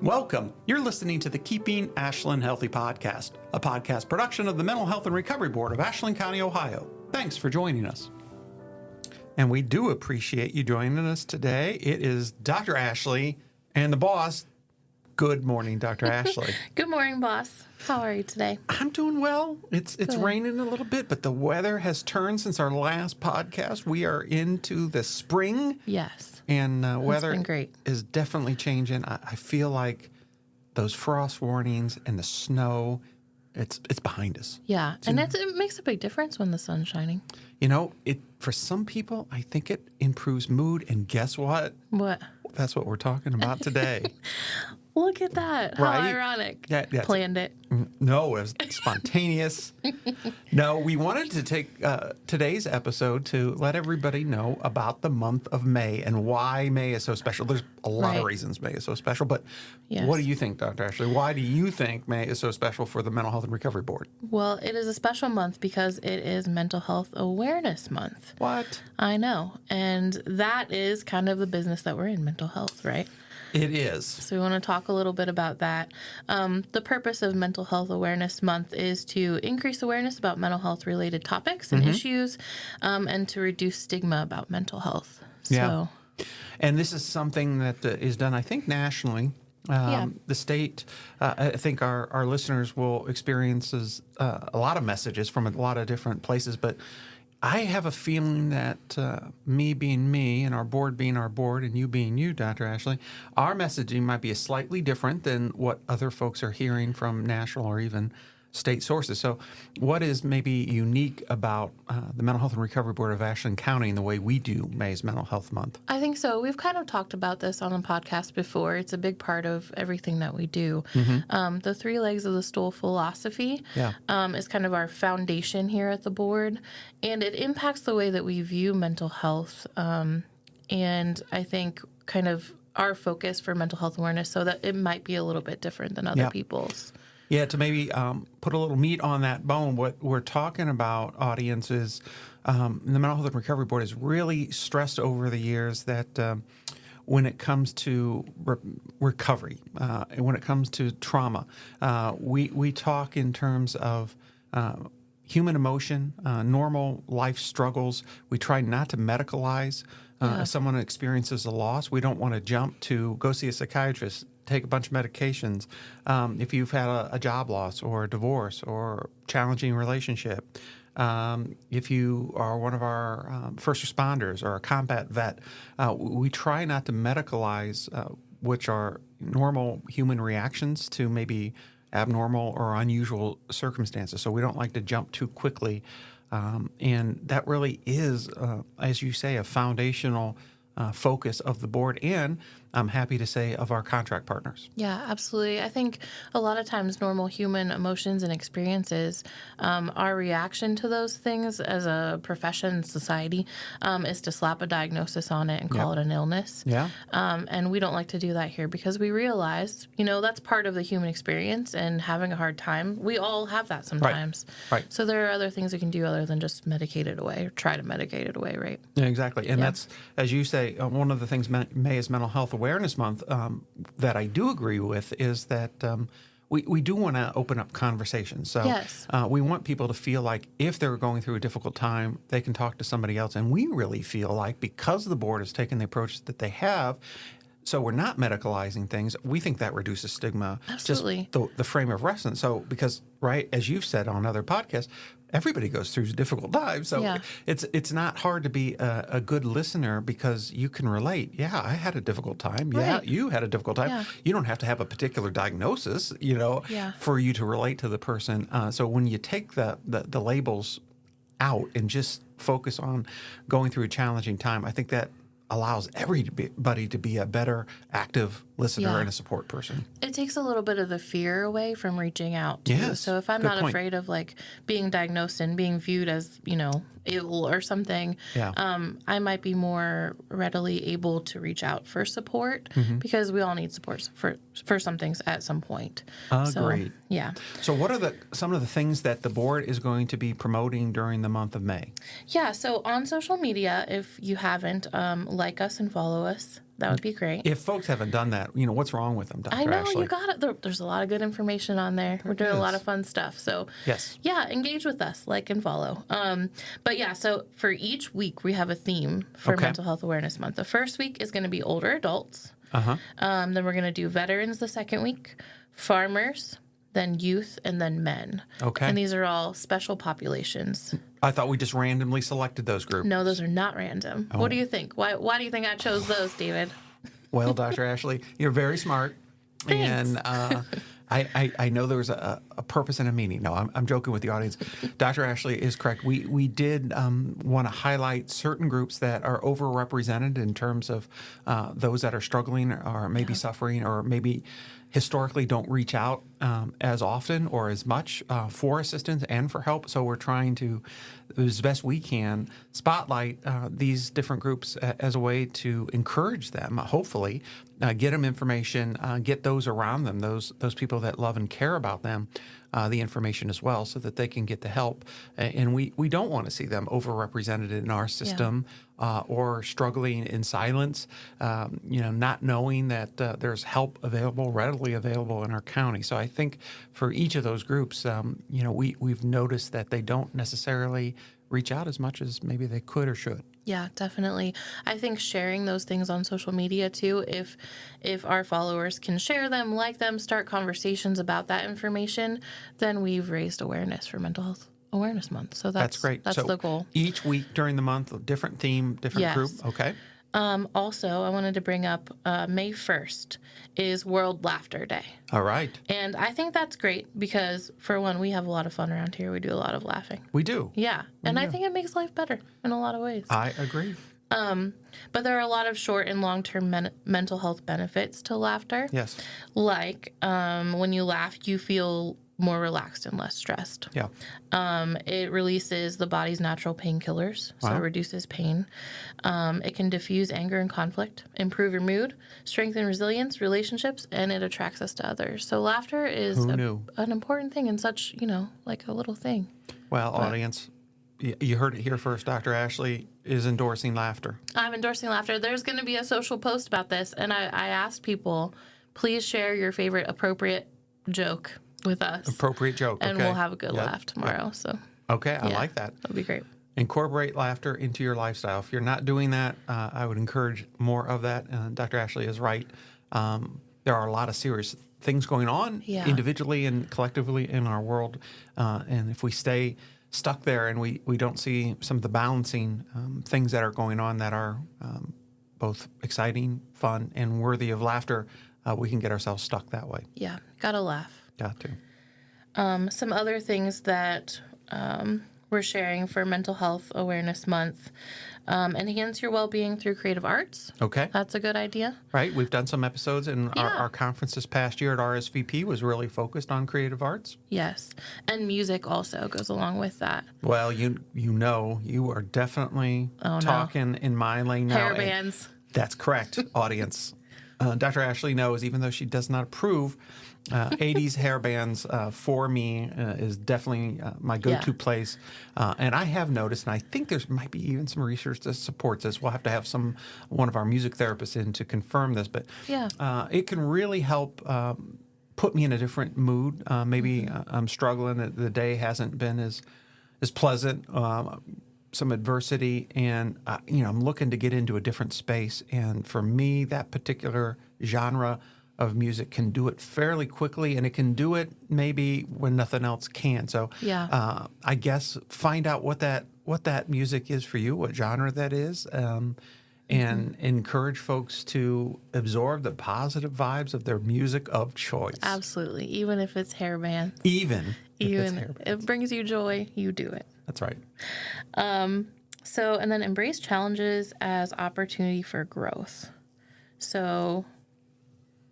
Welcome. You're listening to the Keeping Ashland Healthy podcast, a podcast production of the Mental Health and Recovery Board of Ashland County, Ohio. Thanks for joining us. And we do appreciate you joining us today. It is Dr. Ashley and the boss. Good morning, Dr. Ashley. Good morning, boss. How are you today? I'm doing well. It's Good. raining a little bit, but the weather has turned since our last podcast. We are into the spring. Yes. And weather been great. is definitely changing. I feel like those frost warnings and the snow, it's behind us. Yeah, and it makes a big difference when the sun's shining. You know, for some people, I think it improves mood. And guess what? What? That's what we're talking about today. Look at that. Right? How ironic. Yeah, Planned it. No, it was spontaneous. No, we wanted to take today's episode to let everybody know about the month of May and why May is so special. There's a lot of reasons May is so special, but what do you think, Dr. Ashley? Why do you think May is so special for the Mental Health and Recovery Board? Well, it is a special month because it is Mental Health Awareness Month. What? I know. And that is kind of the business that we're in, mental health, right? It is. So we want to talk a little bit about that. The purpose of Mental Health Awareness Month is to increase awareness about mental health related topics and issues, and to reduce stigma about mental health. Yeah. And this is something that is done, I think, nationally. The state, I think our listeners will experience a lot of messages from a lot of different places, but I have a feeling that me being me and our board being our board and you being you, Dr. Ashley, our messaging might be slightly different than what other folks are hearing from national or even state sources. So what is maybe unique about the Mental Health and Recovery Board of Ashland County and the way we do May's Mental Health Month? I think so. We've kind of talked about this on a podcast before. It's a big part of everything that we do. The 3 legs of the stool philosophy is kind of our foundation here at the board, and it impacts the way that we view mental health, and I think kind of our focus for mental health awareness, so that it might be a little bit different than other people's. Yeah, to maybe put a little meat on that bone, what we're talking about, audience, is the Mental Health and Recovery Board has really stressed over the years that when it comes to recovery, and when it comes to trauma, we talk in terms of human emotion, normal life struggles. We try not to medicalize. If someone experiences a loss, we don't want to jump to go see a psychiatrist, take a bunch of medications. If you've had a job loss or a divorce or challenging relationship, if you are one of our first responders or a combat vet, we try not to medicalize, which are normal human reactions to maybe abnormal or unusual circumstances. So we don't like to jump too quickly. And that really is, as you say, a foundational focus of the board, and I'm happy to say of our contract partners. Yeah, absolutely. I think a lot of times normal human emotions and experiences, our reaction to those things as a profession, society, is to slap a diagnosis on it and call it an illness. Yeah. And we don't like to do that here because we realize, that's part of the human experience, and having a hard time, we all have that sometimes. Right. So there are other things we can do other than just medicate it away or try to medicate it away, right? Yeah, exactly. And that's, as you say, one of the things May is Mental Health Awareness Month that I do agree with is that we do want to open up conversations. So we want people to feel like if they're going through a difficult time, they can talk to somebody else. And we really feel like because the board has taken the approach that they have, so we're not medicalizing things, we think that reduces stigma. Absolutely. Just the frame of reference. So because, right, as you've said on other podcasts, everybody goes through difficult times. So it's not hard to be a good listener because you can relate. Yeah, I had a difficult time. Yeah, you had a difficult time. Yeah. You don't have to have a particular diagnosis, for you to relate to the person. So when you take the labels out and just focus on going through a challenging time, I think that allows everybody to be a better active listener and a support person. It takes a little bit of the fear away from reaching out, too. Yes, so if I'm not afraid of being diagnosed and being viewed as, ill or something, I might be more readily able to reach out for support because we all need support for some things at some point. Agreed. So what are some of the things that the board is going to be promoting during the month of May? Yeah, so on social media, if you haven't, like us and follow us. That would be great. If folks haven't done that, what's wrong with them, Dr. I know, Ashley? you got it. There's a lot of good information on there. We're doing a lot of fun stuff. So, yes. Yeah, engage with us, like and follow. But yeah, so for each week, we have a theme for Mental Health Awareness Month. The first week is going to be older adults. Then we're going to do veterans the second week, farmers, then youth, and then men. Okay. And these are all special populations. I thought we just randomly selected those groups. No, those are not random. What do you think? Why do you think I chose those, David? Well, Dr. Ashley, you're very smart. Thanks. And I know there was a purpose and a meaning. No, I'm joking with the audience. Dr. Ashley is correct. We did want to highlight certain groups that are overrepresented in terms of those that are struggling or maybe suffering or maybe historically don't reach out as often or as much for assistance and for help. So we're trying to, as best we can, spotlight these different groups as a way to encourage them, hopefully, get them information, get those around them, those people that love and care about them, the information as well so that they can get the help. And we don't want to see them overrepresented in our system or struggling in silence, not knowing that there's help available, readily available in our county. So I think for each of those groups, we've noticed that they don't necessarily reach out as much as maybe they could or should. Yeah, definitely. I think sharing those things on social media too, if our followers can share them, like them, start conversations about that information, then we've raised awareness for Mental Health Awareness Month. So that's great. That's the goal. Each week during the month, a different theme, different group. Okay. Also, I wanted to bring up May 1st is World Laughter Day. All right. And I think that's great because, for one, we have a lot of fun around here. We do a lot of laughing. We do. Yeah. I think it makes life better in a lot of ways. I agree. But there are a lot of short and long-term mental health benefits to laughter. Yes. Like when you laugh, you feel more relaxed and less stressed. Yeah. It releases the body's natural painkillers, so it reduces pain. It can diffuse anger and conflict, improve your mood, strengthen resilience, relationships, and it attracts us to others. So laughter is an important thing and such, like a little thing. Well, audience, you heard it here first. Dr. Ashley is endorsing laughter. I'm endorsing laughter. There's going to be a social post about this, and I asked people, please share your favorite appropriate joke with us. Appropriate joke, and we'll have a good laugh tomorrow. Yep. So okay, I like that. That'll be great. Incorporate laughter into your lifestyle. If you're not doing that, I would encourage more of that. Dr. Ashley is right. There are a lot of serious things going on individually and collectively in our world. And if we stay stuck there and we don't see some of the balancing things that are going on that are both exciting, fun, and worthy of laughter, we can get ourselves stuck that way. Yeah, gotta laugh. Got to. Some other things that we're sharing for Mental Health Awareness Month. Enhance your well-being through creative arts. Okay. That's a good idea. Right. We've done some episodes, and our conference this past year at RSVP was really focused on creative arts. Yes. And music also goes along with that. Well, you are definitely talking in my lane now. Hair bands. That's correct, audience. Dr. Ashley knows, even though she does not approve, 80s hair bands for me is definitely my go-to place. And I have noticed, and I think there might be even some research that supports this. We'll have to have one of our music therapists in to confirm this. But it can really help put me in a different mood. Maybe I'm struggling. The day hasn't been as pleasant. Some adversity, and I'm looking to get into a different space. And for me, that particular genre of music can do it fairly quickly, and it can do it maybe when nothing else can. So I guess find out what that music is for you, what genre that is, and encourage folks to absorb the positive vibes of their music of choice. Absolutely, even if it's hair bands. Even if it brings you joy, you do it. That's right. And then embrace challenges as opportunity for growth. So,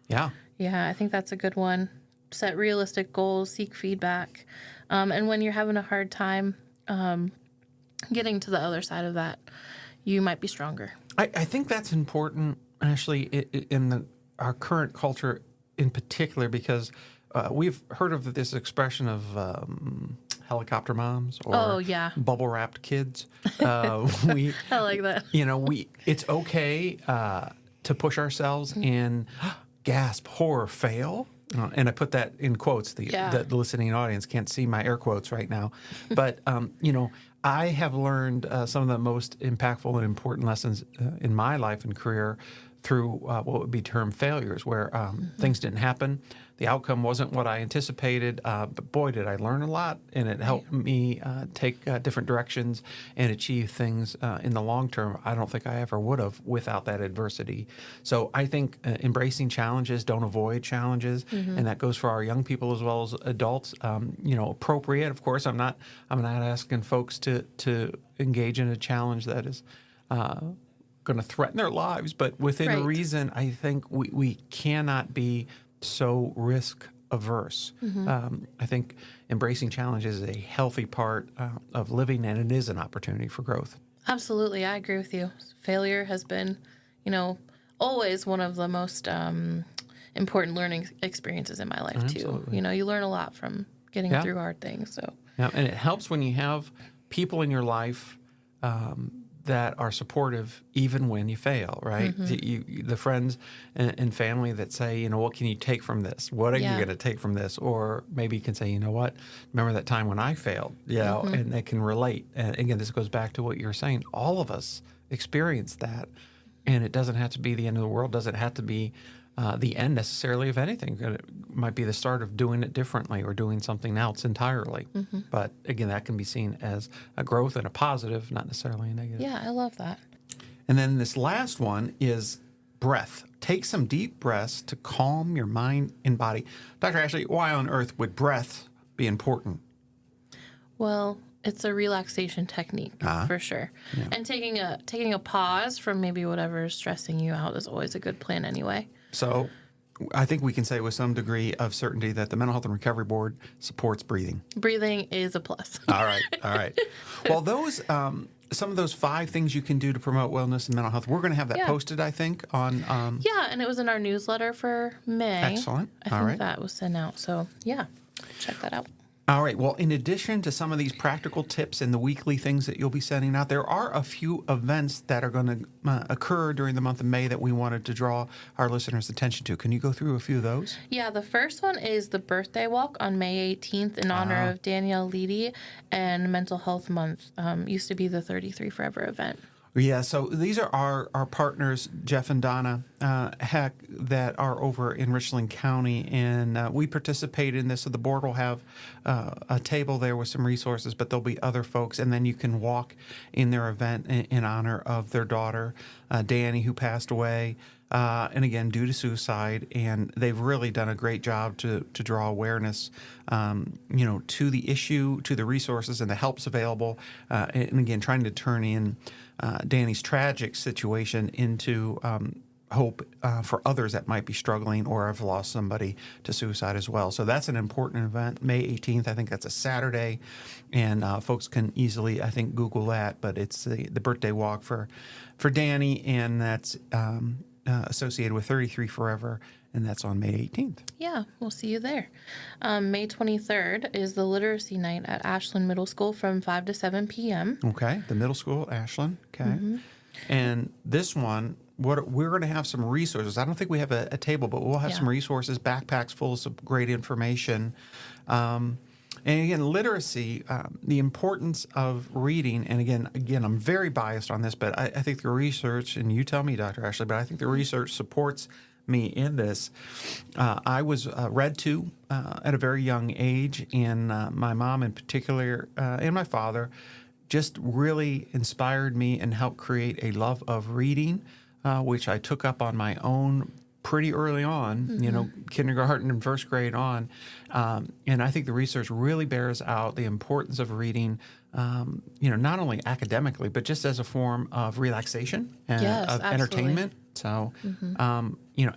yeah, I think that's a good one. Set realistic goals, seek feedback. And when you're having a hard time getting to the other side of that, you might be stronger. I think that's important, Ashley, in our current culture in particular, because we've heard of this expression of helicopter moms or bubble wrapped kids. I like that. It's okay to push ourselves and gasp, horror, fail. And I put that in quotes. The listening audience can't see my air quotes right now. But, I have learned some of the most impactful and important lessons in my life and career through what would be termed failures, where things didn't happen. The outcome wasn't what I anticipated, but boy, did I learn a lot, and it helped me take different directions and achieve things in the long term I don't think I ever would have without that adversity. So I think embracing challenges, don't avoid challenges, and that goes for our young people as well as adults. Appropriate, of course. I'm not asking folks to engage in a challenge that is going to threaten their lives, but within reason. I think we cannot be so risk averse. I think embracing challenges is a healthy part of living, and it is an opportunity for growth. Absolutely. I agree with you. Failure has been, always one of the most important learning experiences in my life, too. You learn a lot from getting through hard things. So and it helps when you have people in your life that are supportive even when you fail, right? The friends and family that say, what can you take from this? What are you going to take from this? Or maybe you can say, what? Remember that time when I failed? And they can relate. And again, this goes back to what you're saying. All of us experience that. And it doesn't have to be the end of the world. Doesn't have to be the end necessarily of anything. It might be the start of doing it differently or doing something else entirely. But again, that can be seen as a growth and a positive, not necessarily a negative. Yeah, I love that. And then this last one is breath. Take some deep breaths to calm your mind and body. Dr. Ashley, why on earth would breath be important? Well, it's a relaxation technique for sure. Yeah. And taking a pause from maybe whatever is stressing you out is always a good plan anyway. So I think we can say with some degree of certainty that the Mental Health and Recovery Board supports breathing. Breathing is a plus. All right. Well, those some of those 5 things you can do to promote wellness and mental health, we're going to have that posted, I think, on... and it was in our newsletter for May. Excellent. I think that was sent out. So, check that out. All right. Well, in addition to some of these practical tips and the weekly things that you'll be sending out, there are a few events that are going to occur during the month of May that we wanted to draw our listeners' attention to. Can you go through a few of those? Yeah, the first one is the birthday walk on May 18th in honor of Danielle Leedy and Mental Health Month. Used to be the 33 Forever event. Yeah, so these are our partners, Jeff and Donna Heck, that are over in Richland County, and we participate in this. So the board will have a table there with some resources, but there'll be other folks, and then you can walk in their event in honor of their daughter, Danny, who passed away, and again, due to suicide. And they've really done a great job to draw awareness, to the issue, to the resources and the helps available, and again, trying to turn in Danny's tragic situation into hope for others that might be struggling or have lost somebody to suicide as well. So that's an important event, May 18th. I think that's a Saturday, and folks can easily, I think, Google that. But it's the birthday walk for Danny, and that's associated with 33 Forever, and that's on May 18th. Yeah, we'll see you there. May 23rd is the Literacy Night at Ashland Middle School from 5 to 7 p.m. Okay, the middle school, Ashland. Okay. And this one, we're going to have some resources. I don't think we have a table, but we'll have some resources, backpacks full of some great information. And again, literacy, the importance of reading, and again, I'm very biased on this, but I think the research, and you tell me, Dr. Ashley, but I think the research supports me in this. I was read to at a very young age, and my mom in particular, and my father, just really inspired me and helped create a love of reading, which I took up on my own pretty early on, kindergarten and first grade on. And I think the research really bears out the importance of reading, not only academically, but just as a form of relaxation and of entertainment. So,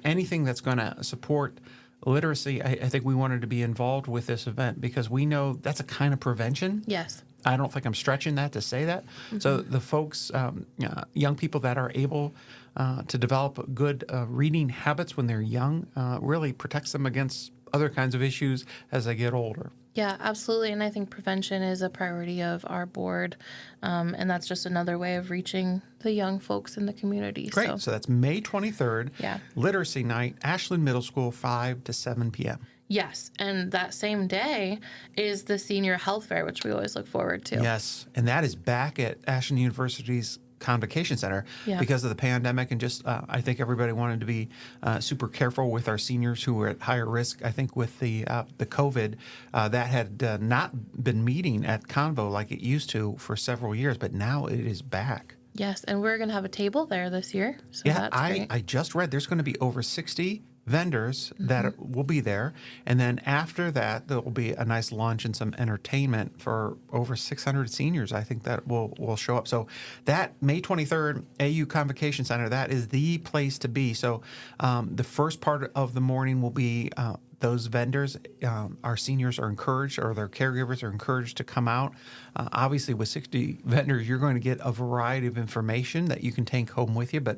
anything that's going to support literacy, I think we wanted to be involved with this event because we know that's a kind of prevention. Yes. I don't think I'm stretching that to say that. So the folks, young people that are able to develop good reading habits when they're young really protects them against other kinds of issues as they get older. Yeah, absolutely. And I think prevention is a priority of our board. And that's just another way of reaching the young folks in the community. Great. So that's May 23rd, Yeah. Literacy Night, Ashland Middle School, 5 to 7 p.m. Yes. And that same day is the senior health fair, which we always look forward to. Yes. And that is back at Ashland University's Convocation Center Yeah. because of the pandemic, and just I think everybody wanted to be super careful with our seniors who were at higher risk. I think with the COVID, that had not been meeting at Convo like it used to for several years, but now it is back. Yes, and we're going to have a table there this year. So Yeah, that's great. I just read there's going to be over 60 vendors that will be there. And then after that, there will be a nice lunch and some entertainment for over 600 seniors. I think that will show up. So that May 23rd, AU Convocation Center, that is the place to be. So the first part of the morning will be those vendors. Our seniors are encouraged, or their caregivers are encouraged to come out. Obviously, with 60 vendors, you're going to get a variety of information that you can take home with you, but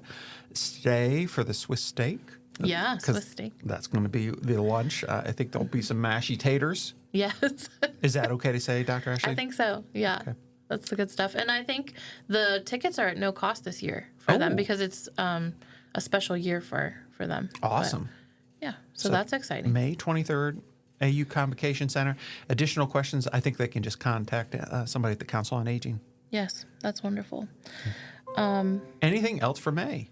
stay for the Swiss steak. Yeah, Swiss steak. That's going to be the lunch. I think there'll be some mashy taters. Yes. Is that okay to say, Dr. Ashley? I think so. Yeah. Okay. That's the good stuff. And I think the tickets are at no cost this year for them because it's a special year for them. Awesome. But, yeah. So that's exciting. May 23rd, AU Convocation Center. Additional questions, I think they can just contact somebody at the Council on Aging. Yes, that's wonderful. Anything else for May?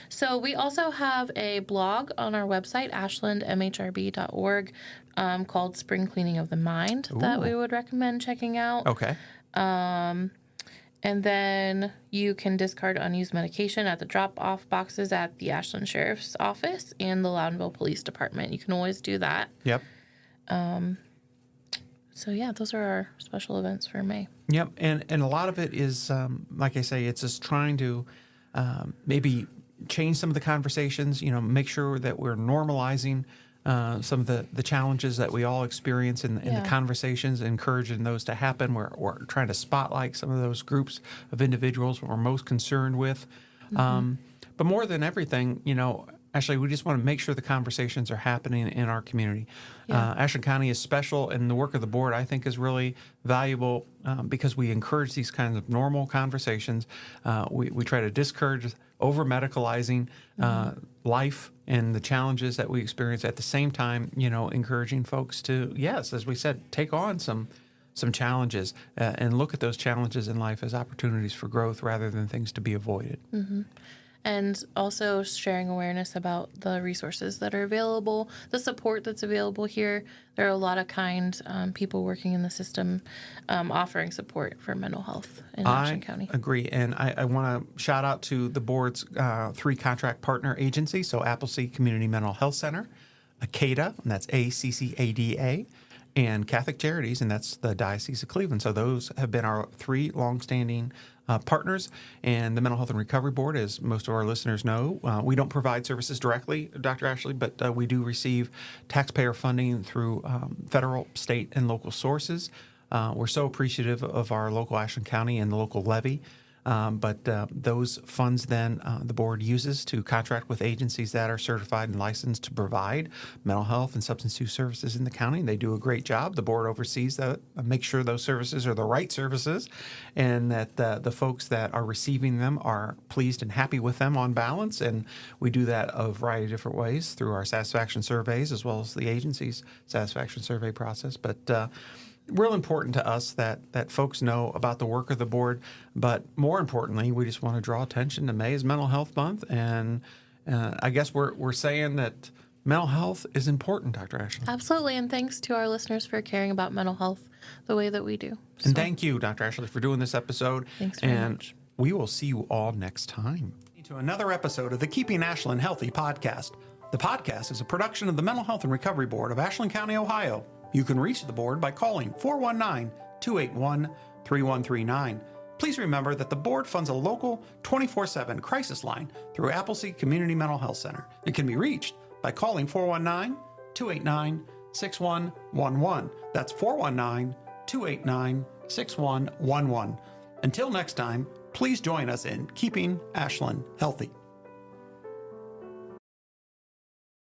So we also have a blog on our website, ashlandmhrb.org, called Spring Cleaning of the Mind that we would recommend checking out. Okay. And then you can discard unused medication at the drop-off boxes at the Ashland Sheriff's Office and the Loudonville Police Department. You can always do that. Yep. So, yeah, those are our special events for May. Yep. And a lot of it is, like I say, it's just trying to maybe change some of the conversations, make sure that we're normalizing some of the challenges that we all experience in the conversations, encouraging those to happen. We're trying to spotlight some of those groups of individuals we're most concerned with. But more than everything, Ashley, we just want to make sure the conversations are happening in our community. Yeah. Ashland County is special, and the work of the board, I think, is really valuable because we encourage these kinds of normal conversations. We try to discourage over-medicalizing life and the challenges that we experience, at the same time, encouraging folks to, yes, as we said, take on some challenges and look at those challenges in life as opportunities for growth rather than things to be avoided. Mm-hmm. And also sharing awareness about the resources that are available, the support that's available here. There are a lot of kind people working in the system offering support for mental health in Ashland County. I agree. And I want to shout out to the board's 3 contract partner agencies. So Appleseed Community Mental Health Center, ACADA, and that's ACCADA, and Catholic Charities, and that's the Diocese of Cleveland. So those have been our 3 longstanding partners. And the Mental Health and Recovery Board, as most of our listeners know, we don't provide services directly, Dr. Ashley, but we do receive taxpayer funding through federal, state, and local sources. We're so appreciative of our local Ashland County and the local levy. But those funds then the board uses to contract with agencies that are certified and licensed to provide mental health and substance use services in the county. They do a great job. The board oversees that, makes sure those services are the right services, and that the folks that are receiving them are pleased and happy with them on balance. And we do that a variety of different ways through our satisfaction surveys as well as the agency's satisfaction survey process. But real important to us that folks know about the work of the board, but more importantly, we just want to draw attention to May is Mental Health Month, and I guess we're saying that mental health is important, Dr. Ashley. Absolutely, and thanks to our listeners for caring about mental health the way that we do. And thank you, Dr. Ashley, for doing this episode. Thanks very much. We will see you all next time. To another episode of the Keeping Ashland Healthy podcast. The podcast is a production of the Mental Health and Recovery Board of Ashland County, Ohio. You can reach the board by calling 419-281-3139. Please remember that the board funds a local 24/7 crisis line through Appleseed Community Mental Health Center. It can be reached by calling 419-289-6111. That's 419-289-6111. Until next time, please join us in keeping Ashland healthy.